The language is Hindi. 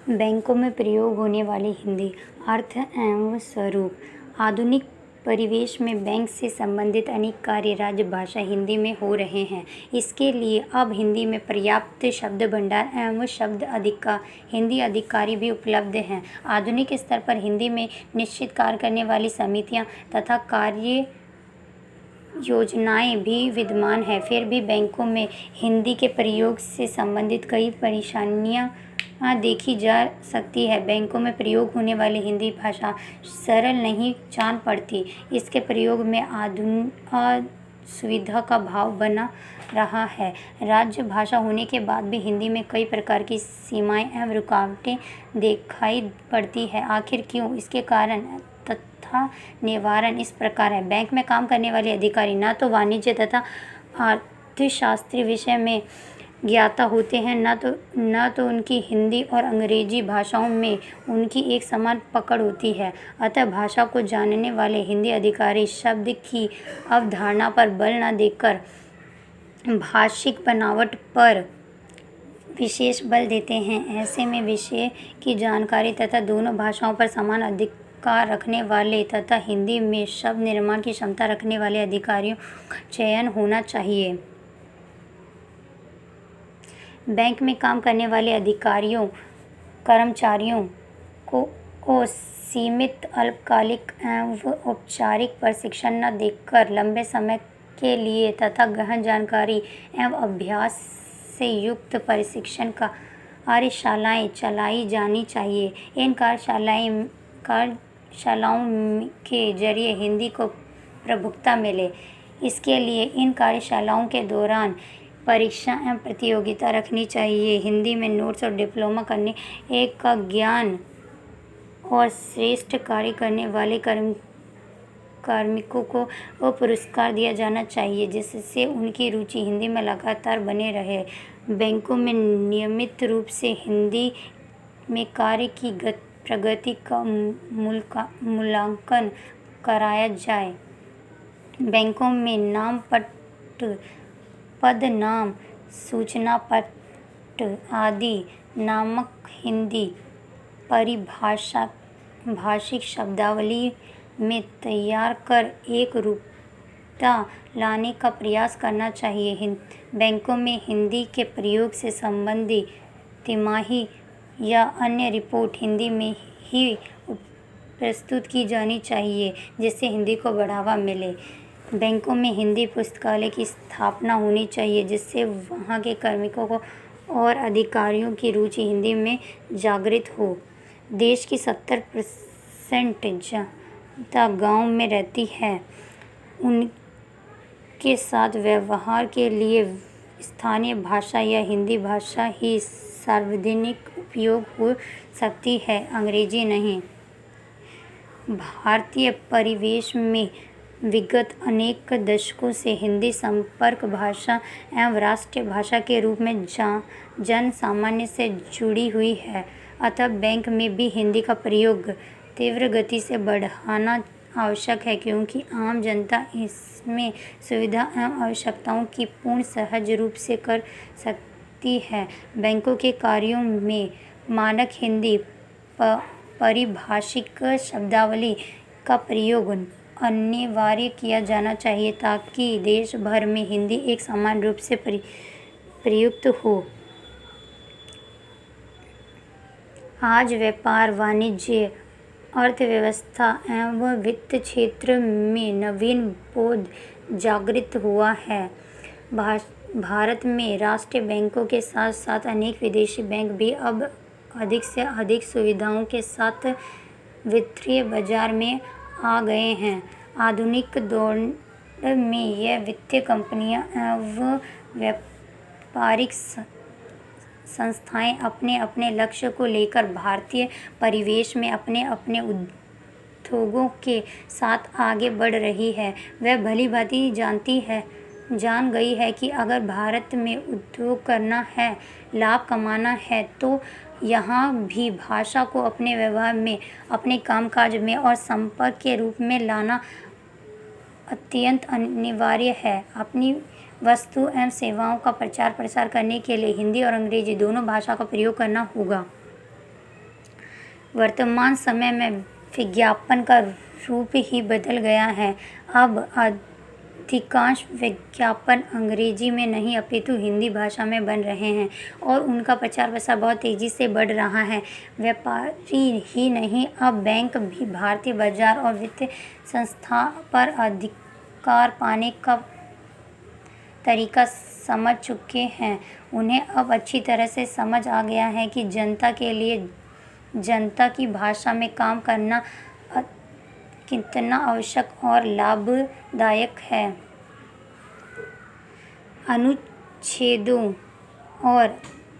बैंकों में प्रयोग होने वाली हिंदी अर्थ एवं स्वरूप। आधुनिक परिवेश में बैंक से संबंधित अनेक कार्य राजभाषा हिंदी में हो रहे हैं। इसके लिए अब हिंदी में पर्याप्त शब्द भंडार एवं शब्द हिंदी अधिकारी भी उपलब्ध हैं। आधुनिक स्तर पर हिंदी में निश्चित कार्य करने वाली समितियां तथा कार्य योजनाएं भी विद्यमान हैं। फिर भी बैंकों में हिंदी के प्रयोग से संबंधित कई परेशानियां देखी जा सकती है। बैंकों में प्रयोग होने वाली हिंदी भाषा सरल नहीं जान पड़ती। इसके प्रयोग में असुविधा का भाव बना रहा है। राज्य भाषा होने के बाद भी हिंदी में कई प्रकार की सीमाएं एवं रुकावटें दिखाई पड़ती है। आखिर क्यों? इसके कारण तथा निवारण इस प्रकार है। बैंक में काम करने वाले अधिकारी न तो वाणिज्य तथा अर्थशास्त्री विषय में ज्ञाता होते हैं, न तो उनकी हिंदी और अंग्रेजी भाषाओं में उनकी एक समान पकड़ होती है। अतः भाषा को जानने वाले हिंदी अधिकारी शब्द की अवधारणा पर बल न देकर भाषिक बनावट पर विशेष बल देते हैं। ऐसे में विषय की जानकारी तथा दोनों भाषाओं पर समान अधिकार रखने वाले तथा हिंदी में शब्द निर्माण की क्षमता रखने वाले अधिकारियों का चयन होना चाहिए। बैंक में काम करने वाले अधिकारियों कर्मचारियों को सीमित अल्पकालिक एवं औपचारिक प्रशिक्षण न देकर लंबे समय के लिए तथा गहन जानकारी एवं अभ्यास से युक्त प्रशिक्षण कार्यशालाएं चलाई जानी चाहिए। इन कार्यशालाओं के जरिए हिंदी को प्रभुत्ता मिले। इसके लिए इन कार्यशालाओं के दौरान परीक्षा एवं प्रतियोगिता रखनी चाहिए। हिंदी में नोट्स और डिप्लोमा करने का ज्ञान और श्रेष्ठ कार्य करने वाले कार्मिकों को पुरस्कार दिया जाना चाहिए, जिससे उनकी रुचि हिंदी में लगातार बने रहे। बैंकों में नियमित रूप से हिंदी में कार्य की प्रगति का मूल्यांकन कराया जाए। बैंकों में नाम पट्ट, पद नाम, सूचना पट्ट आदि नामक हिंदी भाषिक शब्दावली में तैयार कर एक रूपता लाने का प्रयास करना चाहिए। बैंकों में हिंदी के प्रयोग से संबंधित तिमाही या अन्य रिपोर्ट हिंदी में ही प्रस्तुत की जानी चाहिए, जिससे हिंदी को बढ़ावा मिले। बैंकों में हिंदी पुस्तकालय की स्थापना होनी चाहिए, जिससे वहाँ के कार्मिकों को और अधिकारियों की रुचि हिंदी में जागृत हो। देश की 70% जनता गांव में रहती है। उनके साथ व्यवहार के लिए स्थानीय भाषा या हिंदी भाषा ही सार्वजनिक उपयोग हो सकती है, अंग्रेजी नहीं। भारतीय परिवेश में विगत अनेक दशकों से हिंदी संपर्क भाषा एवं राष्ट्रीय भाषा के रूप में जन सामान्य से जुड़ी हुई है। अतः बैंक में भी हिंदी का प्रयोग तीव्र गति से बढ़ाना आवश्यक है, क्योंकि आम जनता इसमें सुविधा एवं आवश्यकताओं की पूर्ण सहज रूप से कर सकती है। बैंकों के कार्यों में मानक हिंदी परिभाषिक शब्दावली का प्रयोग अनिवार्य किया जाना चाहिए, ताकि देश भर में हिंदी एक समान रूप से प्रयुक्त हो। आज व्यापार, वाणिज्य, अर्थव्यवस्था एवं वित्त क्षेत्र में नवीन बोध जागृत हुआ है। भारत में राष्ट्रीय बैंकों के साथ साथ अनेक विदेशी बैंक भी अब अधिक से अधिक सुविधाओं के साथ वित्तीय बाजार में आ गए हैं। आधुनिक दौर में यह वित्तीय कंपनियां एवं व्यापारिक संस्थाएं अपने अपने लक्ष्य को लेकर भारतीय परिवेश में अपने अपने उद्योगों के साथ आगे बढ़ रही है। वह भली भांति जान गई है कि अगर भारत में उद्योग करना है, लाभ कमाना है, तो यहाँ भी भाषा को अपने व्यवहार में, अपने कामकाज में और संपर्क के रूप में लाना अत्यंत अनिवार्य है। अपनी वस्तु एवं सेवाओं का प्रचार प्रसार करने के लिए हिंदी और अंग्रेजी दोनों भाषा का प्रयोग करना होगा। वर्तमान समय में विज्ञापन का रूप ही बदल गया है। अब अधिकांश विज्ञापन अंग्रेजी में नहीं अपितु हिंदी भाषा में बन रहे हैं और उनका प्रचार प्रसार बहुत तेज़ी से बढ़ रहा है। व्यापारी ही नहीं, अब बैंक भी भारतीय बाजार और वित्तीय संस्था पर अधिकार पाने का तरीका समझ चुके हैं। उन्हें अब अच्छी तरह से समझ आ गया है कि जनता के लिए जनता की भाषा में काम करना कितना आवश्यक और लाभदायक है। अनुच्छेदों और